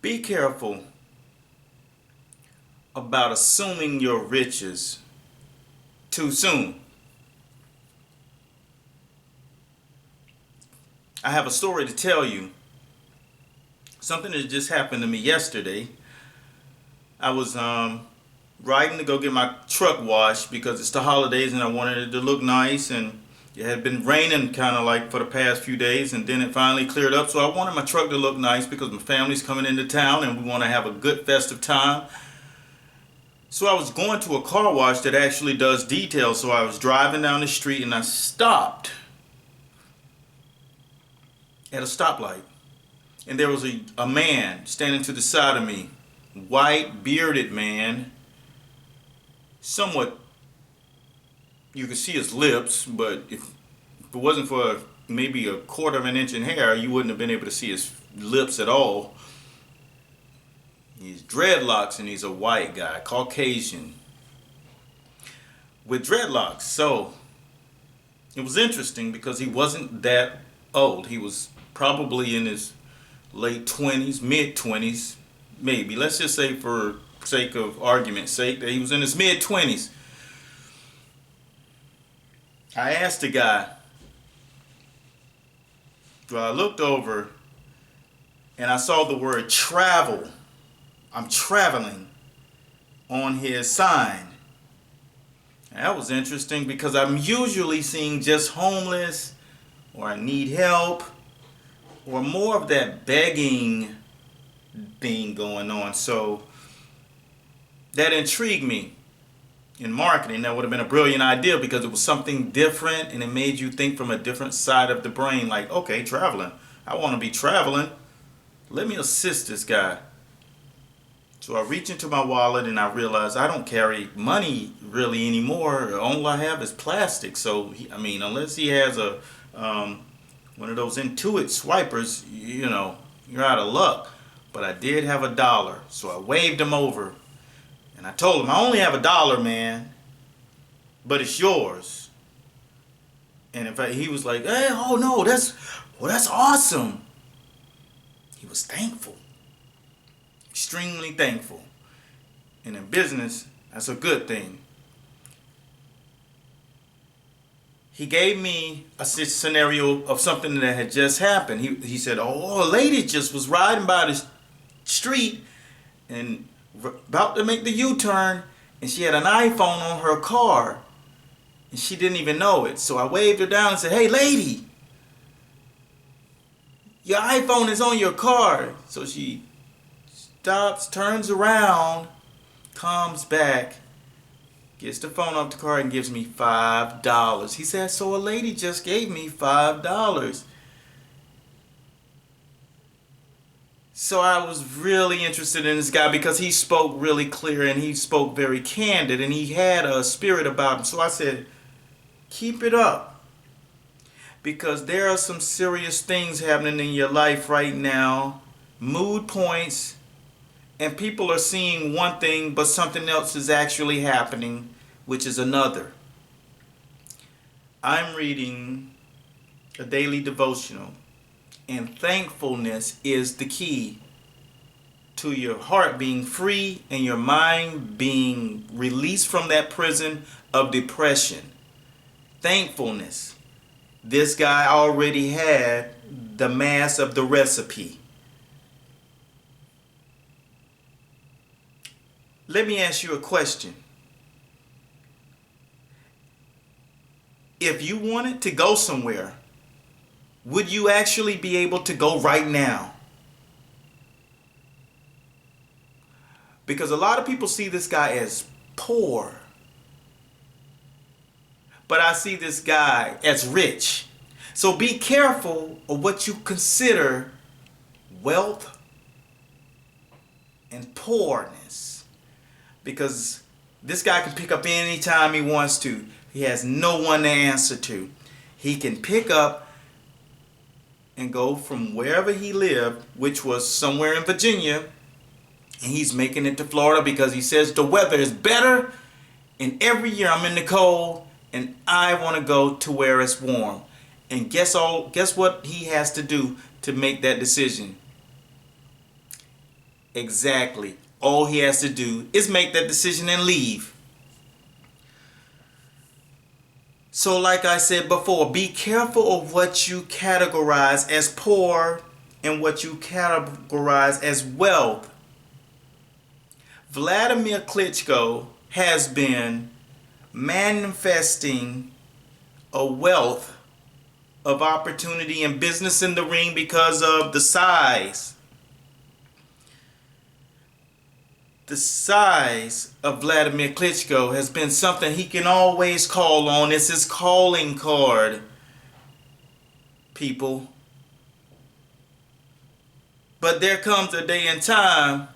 Be careful about assuming your riches too soon. I have a story to tell you. Something that just happened to me yesterday. I was riding to go get my truck washed because it's the holidays and I wanted it to look nice, and it had been raining kind of like for the past few days, and then it finally cleared up. So I wanted my truck to look nice because my family's coming into town and we want to have a good festive time. So I was going to a car wash that actually does details. So I was driving down the street and I stopped at a stoplight. And there was a man standing to the side of me. White, bearded man. Somewhat, you could see his lips, but if it wasn't for maybe a quarter of an inch in hair, you wouldn't have been able to see his lips at all. He's dreadlocks and he's a white guy, Caucasian, with dreadlocks. So it was interesting because he wasn't that old. He was probably in his late 20s, mid 20s, maybe. Let's just say, for sake of argument's sake, that he was in his mid 20s. I asked the guy, so I looked over and I saw the word travel. I'm traveling on his sign. And that was interesting because I'm usually seeing just homeless, or I need help, or more of that begging thing going on. So that intrigued me. In marketing, that would have been a brilliant idea because it was something different and it made you think from a different side of the brain. Like, okay, traveling. I want to be traveling. Let me assist this guy. So I reach into my wallet and I realize I don't carry money really anymore. All I have is plastic. So, unless he has a one of those Intuit swipers, you're out of luck. But I did have $1. So I waved him over. And I told him, I only have $1, man, but it's yours. And in fact, he was like, hey, oh no, that's awesome. He was thankful, extremely thankful. And in business, that's a good thing. He gave me a scenario of something that had just happened. He said, oh, a lady just was riding by the street and about to make the U-turn, and she had an iPhone on her car and she didn't even know it. So I waved her down and said, hey lady, your iPhone is on your car. So she stops, turns around, comes back, gets the phone off the car and gives me $5. He said, so a lady just gave me $5. So I was really interested in this guy because he spoke really clear and he spoke very candid and he had a spirit about him. So I said, keep it up, because there are some serious things happening in your life right now, mood points, and people are seeing one thing but something else is actually happening, which is another. I'm reading a daily devotional. And thankfulness is the key to your heart being free and your mind being released from that prison of depression. Thankfulness. This guy already had the mass of the recipe. Let me ask you a question. If you wanted to go somewhere, would you actually be able to go right now? Because a lot of people see this guy as poor. But I see this guy as rich. So be careful of what you consider wealth and poorness. Because this guy can pick up any time he wants to. He has no one to answer to. He can pick up and go from wherever he lived, which was somewhere in Virginia, and he's making it to Florida because he says the weather is better, and every year I'm in the cold and I want to go to where it's warm. And guess what he has to do to make that decision? Exactly. All he has to do is make that decision and leave. So like I said before, be careful of what you categorize as poor and what you categorize as wealth. Vladimir Klitschko has been manifesting a wealth of opportunity and business in the ring because of the size. The size of Vladimir Klitschko has been something he can always call on. It's his calling card, people. But there comes a day and time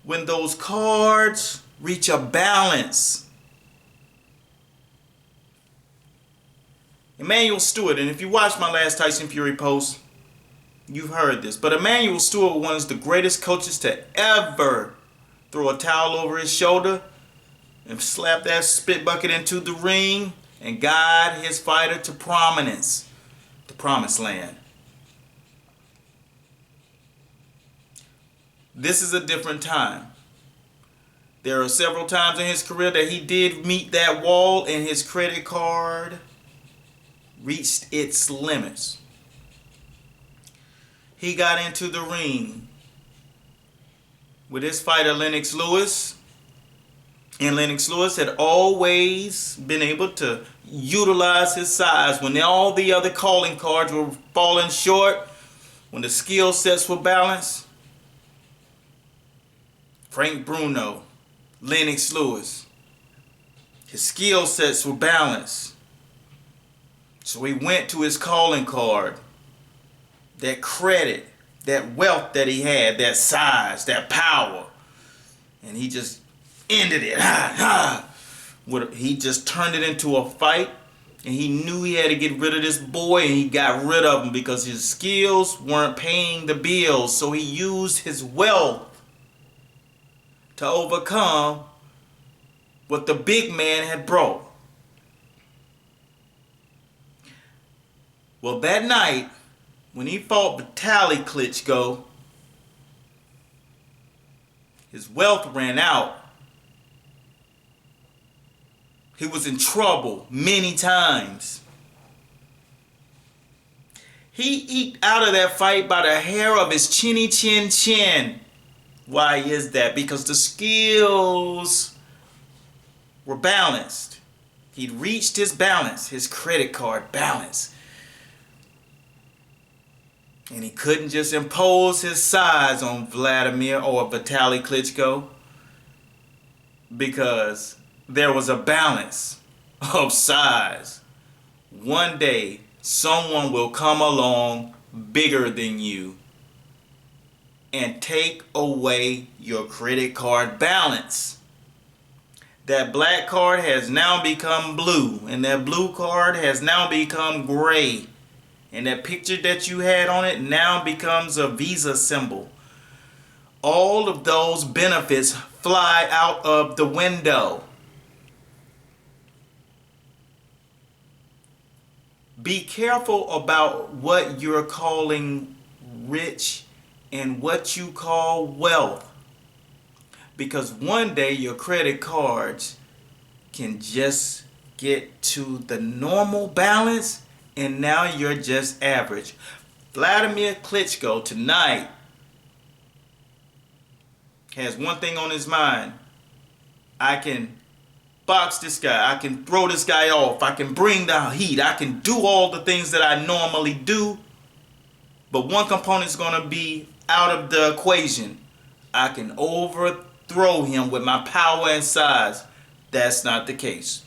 when those cards reach a balance. Emanuel Stewart, and if you watched my last Tyson Fury post, you've heard this, but Emanuel Stewart was one of the greatest coaches to ever throw a towel over his shoulder and slap that spit bucket into the ring and guide his fighter to prominence, the promised land. This is a different time. There are several times in his career that he did meet that wall and his credit card reached its limits. He got into the ring with his fighter Lennox Lewis, and Lennox Lewis had always been able to utilize his size when all the other calling cards were falling short, when the skill sets were balanced. Frank Bruno, Lennox Lewis, his skill sets were balanced. So he went to his calling card, that credit, that wealth that he had, that size, that power, and he just ended it. He just turned it into a fight, and he knew he had to get rid of this boy, and he got rid of him because his skills weren't paying the bills. So he used his wealth to overcome what the big man had brought. Well, that night, when he fought Vitaly Klitschko, his wealth ran out. He was in trouble many times. He eked out of that fight by the hair of his chinny chin chin. Why is that? Because the skills were balanced. He'd reached his balance, his credit card balance. And he couldn't just impose his size on Vladimir or Vitaly Klitschko because there was a balance of size. One day, someone will come along bigger than you and take away your credit card balance. That black card has now become blue, and that blue card has now become gray. And that picture that you had on it now becomes a Visa symbol. All of those benefits fly out of the window. Be careful about what you're calling rich and what you call wealth. Because one day your credit cards can just get to the normal balance, and now you're just average. Vladimir Klitschko tonight has one thing on his mind. I can box this guy. I can throw this guy off. I can bring the heat. I can do all the things that I normally do. But one component is going to be out of the equation. I can overthrow him with my power and size. That's not the case.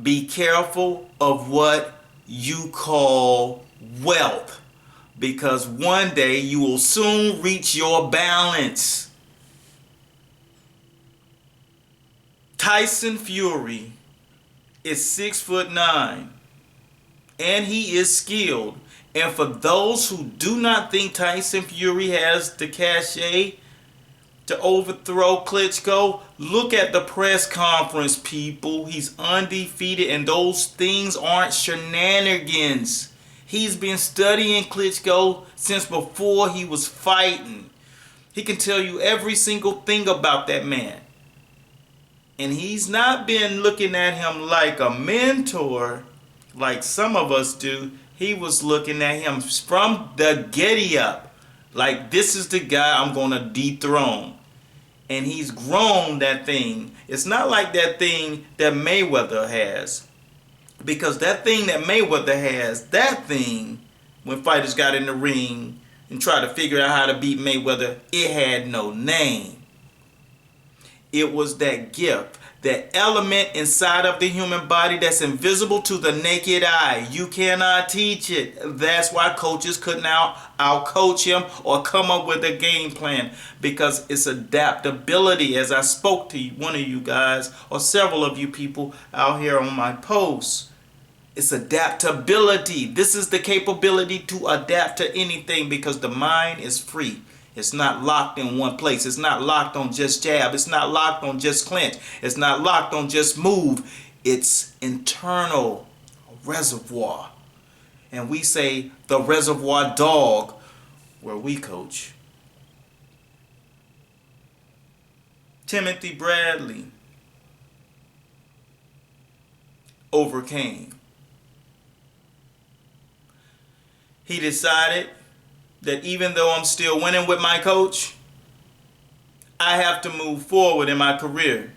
Be careful of what you call wealth, because one day you will soon reach your balance. Tyson Fury is 6'9", and he is skilled. And for those who do not think Tyson Fury has the cachet to overthrow Klitschko, look at the press conference, people. He's undefeated, and those things aren't shenanigans. He's been studying Klitschko since before he was fighting. He can tell you every single thing about that man. And he's not been looking at him like a mentor like some of us do. He was looking at him from the giddy up. Like, this is the guy I'm going to dethrone. And he's grown that thing. It's not like that thing that Mayweather has. Because that thing that Mayweather has, that thing, when fighters got in the ring and tried to figure out how to beat Mayweather, it had no name. It was that gift, that element inside of the human body that's invisible to the naked eye. You cannot teach it. That's why coaches couldn't out-coach him or come up with a game plan, because it's adaptability. As I spoke to one of you guys, or several of you people out here on my posts, it's adaptability. This is the capability to adapt to anything, because the mind is free. It's not locked in one place. It's not locked on just jab. It's not locked on just clinch. It's not locked on just move. It's internal reservoir. And we say the reservoir dog where we coach. Timothy Bradley overcame. He decided that even though I'm still winning with my coach, I have to move forward in my career.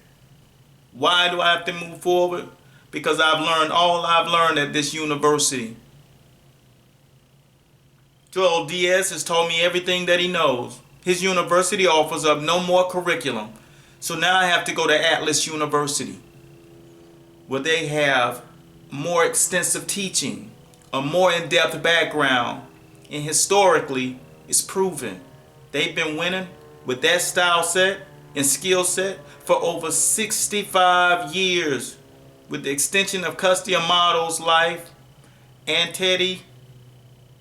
Why do I have to move forward? Because I've learned all I've learned at this university. Joel Diaz has taught me everything that he knows. His university offers up no more curriculum. So now I have to go to Atlas University, where they have more extensive teaching, a more in-depth background, and historically, it's proven. They've been winning with that style set and skill set for over 65 years. With the extension of Custy Amato's life and Teddy,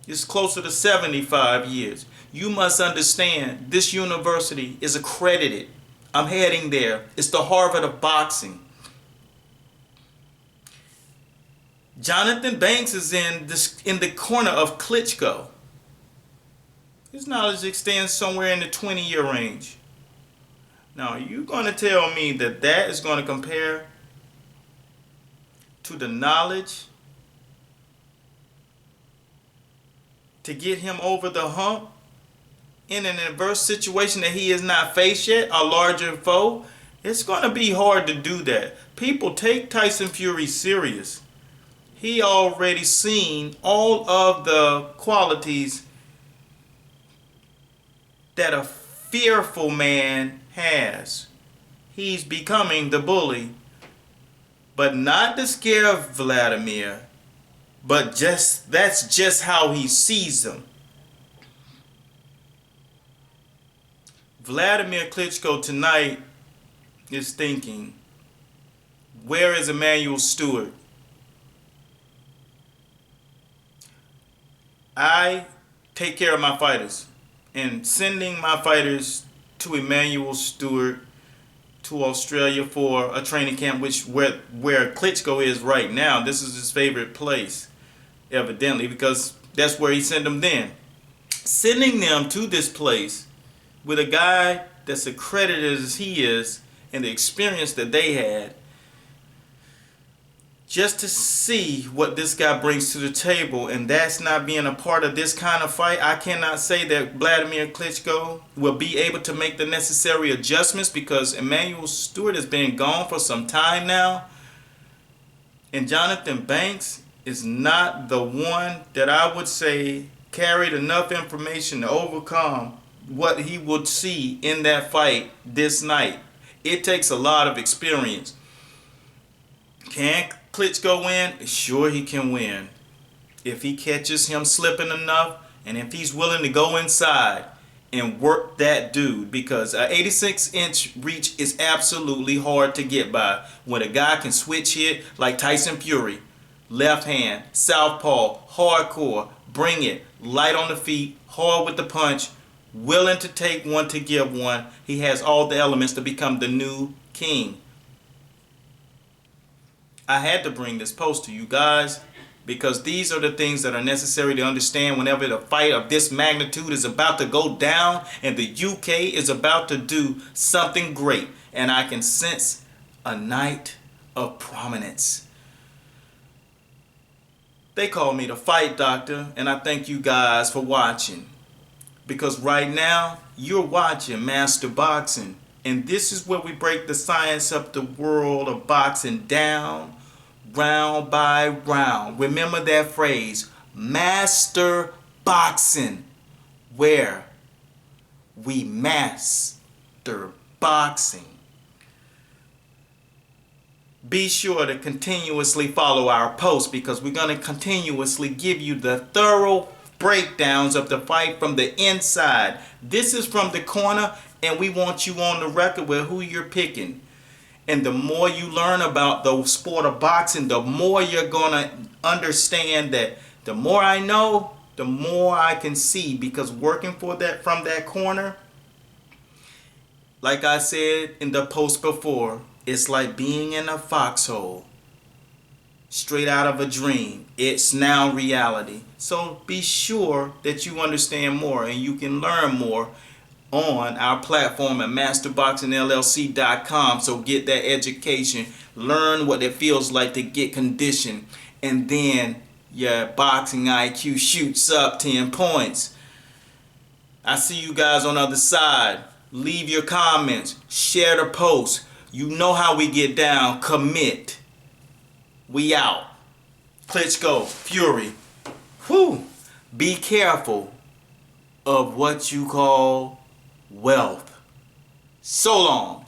it's closer to 75 years. You must understand, this university is accredited. I'm heading there. It's the Harvard of boxing. Jonathan Banks is in the corner of Klitschko. His knowledge extends somewhere in the 20-year range. Now, you're going to tell me that that is going to compare to the knowledge to get him over the hump in an adverse situation that he has not faced yet, a larger foe? It's going to be hard to do that. People take Tyson Fury serious. He already seen all of the qualities that a fearful man has. He's becoming the bully, but not to scare Vladimir, but that's just how he sees them. Vladimir Klitschko tonight is thinking, where is Emanuel Stewart? I take care of my fighters. And sending my fighters to Emanuel Stewart to Australia for a training camp, where Klitschko is right now. This is his favorite place, evidently, because that's where he sent them then. Sending them to this place with a guy that's accredited as he is and the experience that they had, just to see what this guy brings to the table, and that's not being a part of this kind of fight. I cannot say that Vladimir Klitschko will be able to make the necessary adjustments, because Emanuel Stewart has been gone for some time now. And Jonathan Banks is not the one that I would say carried enough information to overcome what he would see in that fight this night. It takes a lot of experience. Can Klitschko win? Sure, he can win. If he catches him slipping enough, and if he's willing to go inside and work that dude, because an 86-inch reach is absolutely hard to get by. When a guy can switch hit like Tyson Fury, left hand, southpaw, hardcore, bring it, light on the feet, hard with the punch, willing to take one to give one, he has all the elements to become the new king. I had to bring this post to you guys because these are the things that are necessary to understand whenever the fight of this magnitude is about to go down and the UK is about to do something great. And I can sense a night of prominence. They call me the Fight Doctor, and I thank you guys for watching. Because right now, you're watching Master Boxing. And this is where we break the science of the world of boxing down, round by round. Remember that phrase, Master Boxing, where we master boxing. Be sure to continuously follow our posts, because we're going to continuously give you the thorough breakdowns of the fight from the inside. This is from the corner, and we want you on the record with who you're picking. And the more you learn about the sport of boxing, the more you're going to understand that the more I know, the more I can see. Because working for that from that corner, like I said in the post before, it's like being in a foxhole, straight out of a dream. It's now reality. So be sure that you understand more, and you can learn more on our platform at masterboxingllc.com. So get that education, learn what it feels like to get conditioned, and then your boxing IQ shoots up 10 points. I see you guys on the other side. Leave your comments, share the post. You know how we get down. Commit. We out. Klitschko, Fury. Whew. Be careful of what you call wealth. So long.